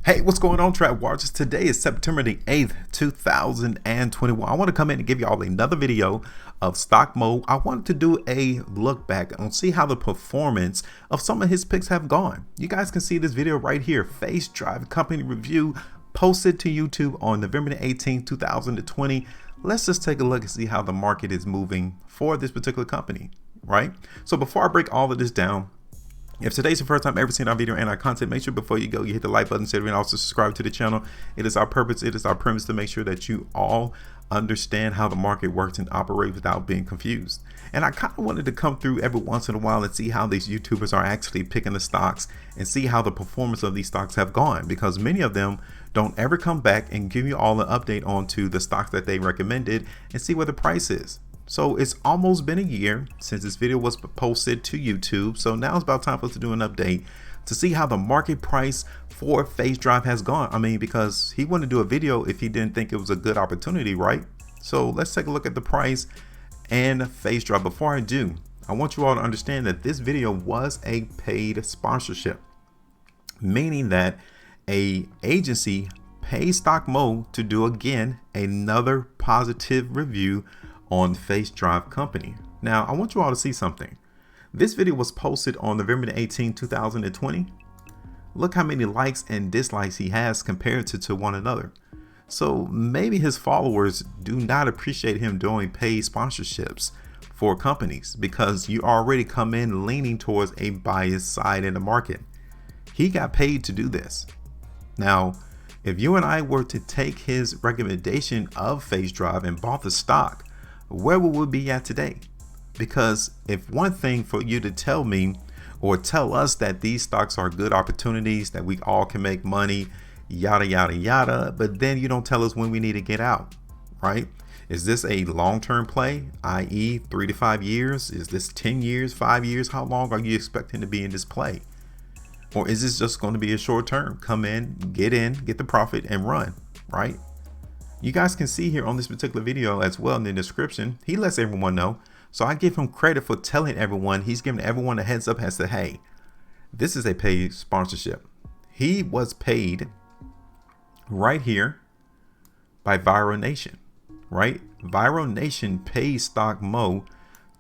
Hey, what's going on, Trap Watchers? Today is September the 8th, 2021. I want to come in and give you all another video of stock mode. I wanted to do a look back and see how the performance of some of his picks have gone. You guys can see this video right here, Facedrive company review, posted to YouTube on November the 18th, 2020. Let's just take a look and see how the market is moving for this particular company, right? So before I break all of this down, if today's your first time ever seeing our video and our content, make sure before you go, you hit the like button, and also subscribe to the channel. It is our purpose, it is our premise to make sure that you all understand how the market works and operate without being confused. And I kind of wanted to come through every once in a while and see how these YouTubers are actually picking the stocks and see how the performance of these stocks have gone, because many of them don't ever come back and give you all an update onto the stocks that they recommended and see where the price is. So it's almost been a year since this video was posted to YouTube. So now it's about time for us to do an update to see how the market price for Facedrive has gone. I mean, because he wouldn't do a video if he didn't think it was a good opportunity, right? So let's take a look at the price and Facedrive. Before I do, I want you all to understand that this video was a paid sponsorship, meaning that a agency pays Stock Mode to do again another positive review on Facedrive company. Now I want you all to see something. This video was posted on November the 18th, 2020. Look how many likes and dislikes he has compared to one another. So maybe his followers do not appreciate him doing paid sponsorships for companies because you already come in leaning towards a biased side in the market. He got paid to do this. Now, if you and I were to take his recommendation of Facedrive and bought the stock, where would we be at today? Because if one thing for you to tell me or tell us that these stocks are good opportunities, that we all can make money, yada, yada, yada, but then you don't tell us when we need to get out, right? Is this a long-term play, i.e. 3 to 5 years? Is this 10 years, 5 years? How long are you expecting to be in this play? Or is this just going to be a short term? Come in, get the profit and run, right? You guys can see here on this particular video as well in the description, he lets everyone know. So I give him credit for telling everyone. He's giving everyone a heads up as to, hey, this is a paid sponsorship. He was paid right here by Viral Nation, right? Viral Nation pays Stock Mode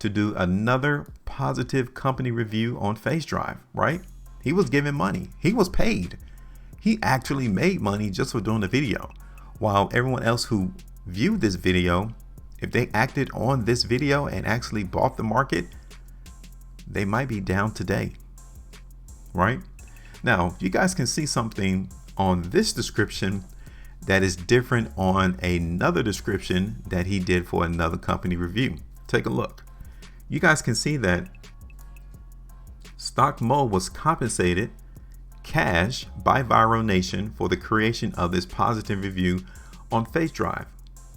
to do another positive company review on Facedrive, right? He was given money. He was paid. He actually made money just for doing the video. While everyone else who viewed this video, if they acted on this video and actually bought the market, they might be down today, right? Now, you guys can see something on this description that is different on another description that he did for another company review. Take a look. You guys can see that Stock Mode was compensated cash by Viral Nation for the creation of this positive review on Facedrive.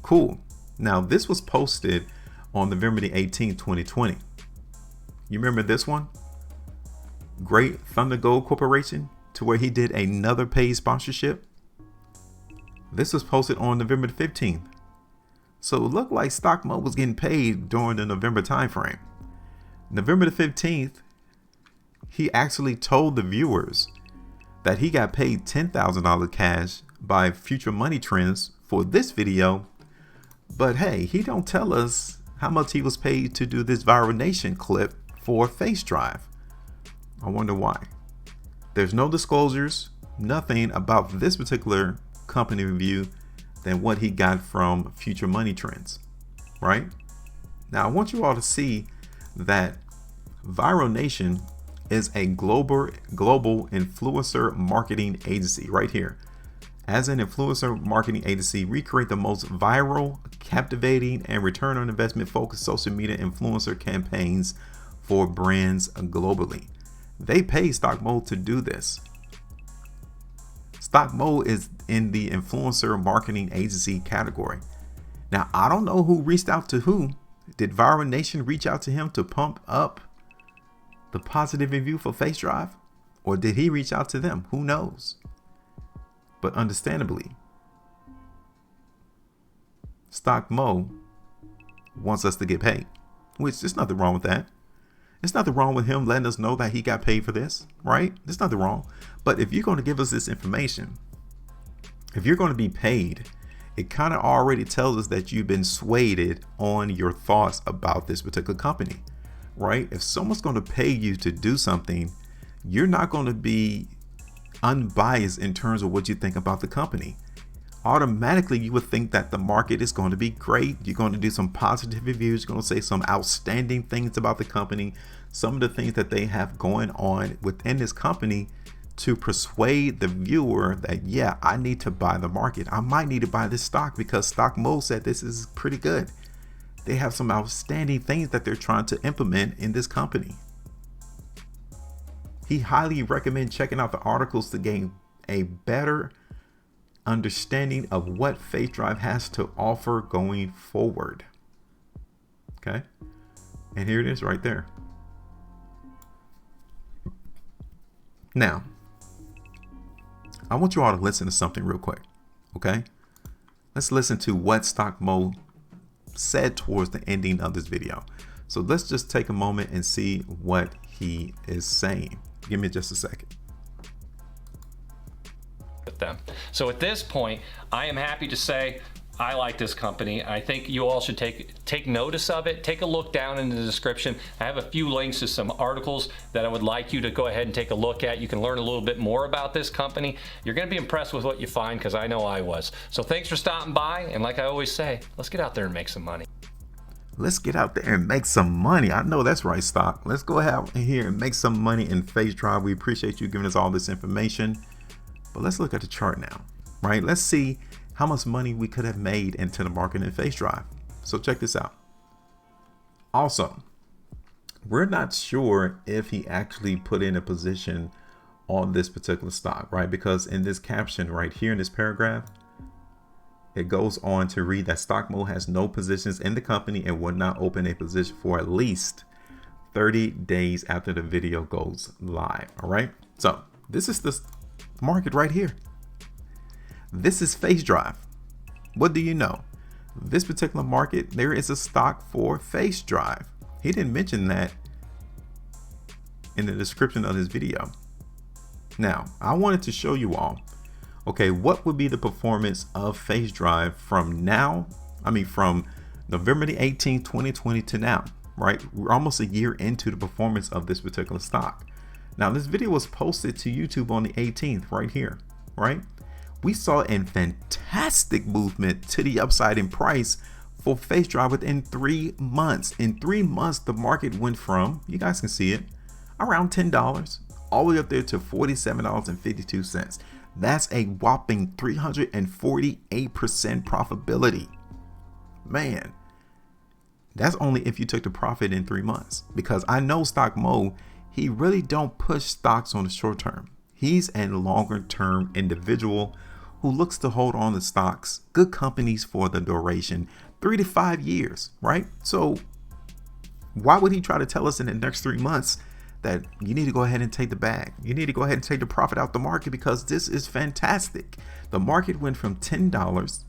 Cool. Now this was posted on November the 18th, 2020. You remember this one? Great Thunder Gold Corporation, to where he did another paid sponsorship. This was posted on November the 15th. So it looked like Stock Mode was getting paid during the November timeframe. November the 15th, he actually told the viewers that he got paid $10,000 cash by Future Money Trends for this video. But hey, he don't tell us how much he was paid to do this Viral Nation clip for Facedrive. I wonder why. There's no disclosures, nothing about this particular company review than what he got from Future Money Trends, right? Now I want you all to see that Viral Nation is a global influencer marketing agency right here. As an influencer marketing agency, we create the most viral, captivating, and return on investment focused social media influencer campaigns for brands globally. They pay Stock Mode to do this. Stock Mode is in the influencer marketing agency category. Now, I don't know who reached out to who. Did Viral Nation reach out to him to pump up the positive review for Facedrive, or did he reach out to them? Who knows? But understandably, Stock Mode wants us to get paid, which there's nothing wrong with that. There's nothing wrong with him letting us know that he got paid for this, right? There's nothing wrong. But if you're going to give us this information, if you're going to be paid, it kind of already tells us that you've been swayed on your thoughts about this particular company, right? If someone's going to pay you to do something, you're not going to be unbiased in terms of what you think about the company. Automatically, you would think that the market is going to be great. You're going to do some positive reviews. You're going to say some outstanding things about the company, some of the things that they have going on within this company to persuade the viewer that, yeah, I need to buy the market. I might need to buy this stock because Stock Mode said this is pretty good. They have some outstanding things that they're trying to implement in this company. He highly recommends checking out the articles to gain a better understanding of what Facedrive has to offer going forward. Okay, and here it is right there. Now, I want you all to listen to something real quick. Okay, let's listen to what Stock Mode said towards the ending of this video. So let's just take a moment and see what he is saying. Give me just a second. Them. So at this point, I am happy to say I like this company. I think you all should take notice of it. Take a look down in the description. I have a few links to some articles that I would like you to go ahead and take a look at. You can learn a little bit more about this company. You're going to be impressed with what you find, because I know I was. So thanks for stopping by, and like I always say, let's get out there and make some money. Let's get out there and make some money. I know that's right, stock. Let's go out here and make some money in Facedrive. We appreciate you giving us all this information. But let's look at the chart now, right? Let's see how much money we could have made into the market in Facedrive. So check this out. Also, we're not sure if he actually put in a position on this particular stock, right? Because in this caption right here in this paragraph, it goes on to read that Stock Mode has no positions in the company and will not open a position for at least 30 days after the video goes live. All right. So this is the market right here. This is Facedrive. What do you know? This particular market, there is a stock for Facedrive. He didn't mention that in the description of this video. Now, I wanted to show you all, okay, what would be the performance of Facedrive from now? I mean, from November the 18th, 2020 to now, right? We're almost a year into the performance of this particular stock. Now, this video was posted to YouTube on the 18th right here, right? We saw a fantastic movement to the upside in price for Facedrive within 3 months. In 3 months, the market went from, you guys can see it, around $10 all the way up there to $47.52. That's a whopping 348% profitability. Man, that's only if you took the profit in 3 months, because I know Stock Mode, he really don't push stocks on the short term. He's a longer term individual who looks to hold on to stocks, good companies for the duration, 3 to 5 years, right? So why would he try to tell us in the next 3 months that you need to go ahead and take the bag? You need to go ahead and take the profit out the market, because this is fantastic. The market went from $10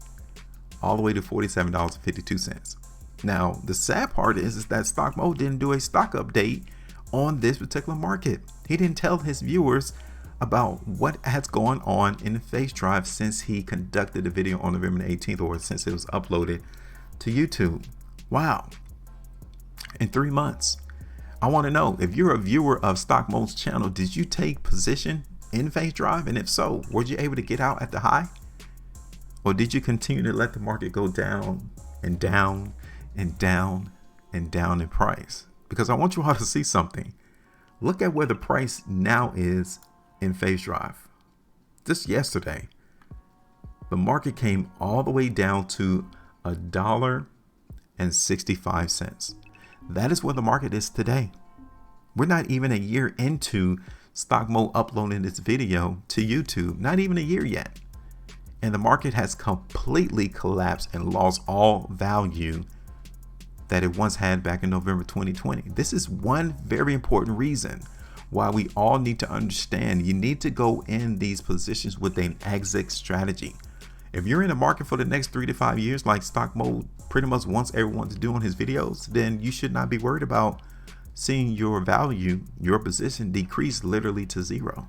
all the way to $47.52. Now, the sad part is that Stock Mode didn't do a stock update on this particular market. He didn't tell his viewers about what has gone on in the Facedrive since he conducted the video on November 18th, or since it was uploaded to YouTube. Wow. In 3 months. I want to know, if you're a viewer of Stock Mode's channel, did you take position in Facedrive? And if so, were you able to get out at the high? Or did you continue to let the market go down and down and down and down in price? Because I want you all to see something. Look at where the price now is in Facedrive. Just yesterday, the market came all the way down to $1.65. That is where the market is today. We're not even a year into Stock Mode uploading this video to YouTube, not even a year yet. And the market has completely collapsed and lost all value that it once had back in November 2020. This is one very important reason why we all need to understand you need to go in these positions with an exit strategy. If you're in the market for the next 3 to 5 years, like Stock Mode pretty much wants everyone to do on his videos, then you should not be worried about seeing your value, your position decrease literally to zero.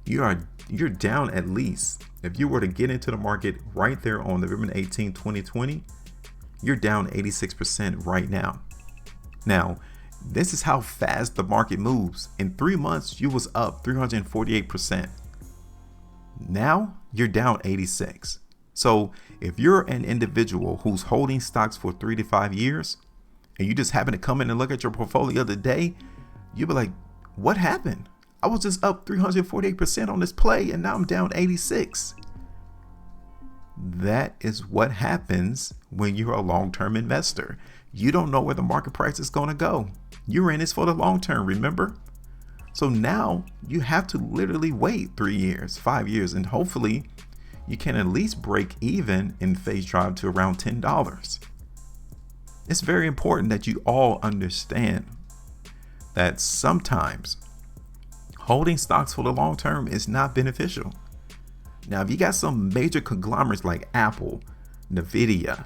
You're down at least If you were to get into the market right there on November 18, 2020, you're down 86% right now. Now, this is how fast the market moves. In 3 months, you was up 348%. Now you're down 86. So if you're an individual who's holding stocks for 3 to 5 years, and you just happen to come in and look at your portfolio today, you'll be like, what happened? I was just up 348% on this play and now I'm down 86. That is what happens when you're a long-term investor. You don't know where the market price is going to go. You're in this for the long term, remember? So now you have to literally wait 3 years, 5 years, and hopefully you can at least break even in Facedrive to around $10. It's very important that you all understand that sometimes holding stocks for the long term is not beneficial. Now, if you got some major conglomerates like Apple, Nvidia,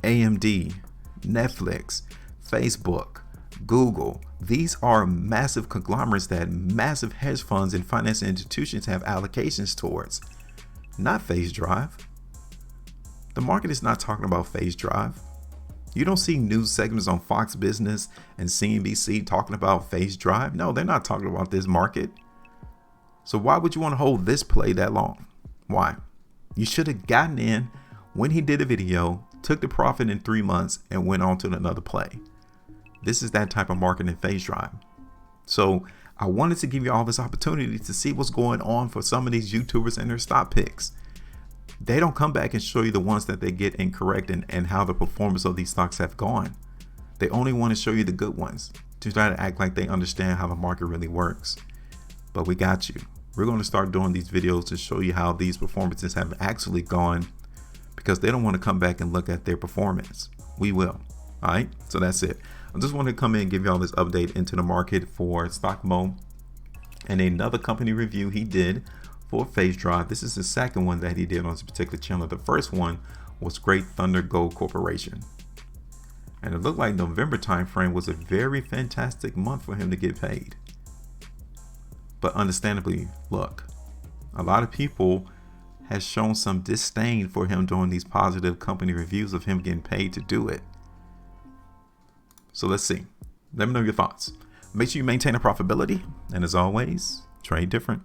AMD, Netflix, Facebook, Google, these are massive conglomerates that massive hedge funds and financial institutions have allocations towards, not Facedrive. The market is not talking about Facedrive. You don't see news segments on Fox Business and CNBC talking about Facedrive. No, they're not talking about this market. So why would you want to hold this play that long? Why? You should have gotten in when he did a video, took the profit in 3 months, and went on to another play. This is that type of market in Facedrive. So I wanted to give you all this opportunity to see what's going on for some of these YouTubers and their stock picks. They don't come back and show you the ones that they get incorrect and how the performance of these stocks have gone. They only want to show you the good ones to try to act like they understand how the market really works. But we got you. We're going to start doing these videos to show you how these performances have actually gone, because they don't want to come back and look at their performance. We will. All right. So that's it. I just wanted to come in and give you all this update into the market for StockMo and another company review he did for Facedrive. This is the second one that he did on this particular channel. The first one was Great Thunder Gold Corporation. And it looked like November timeframe was a very fantastic month for him to get paid. But understandably, look, a lot of people has shown some disdain for him doing these positive company reviews of him getting paid to do it. So let's see. Let me know your thoughts. Make sure you maintain a profitability. And as always, trade different.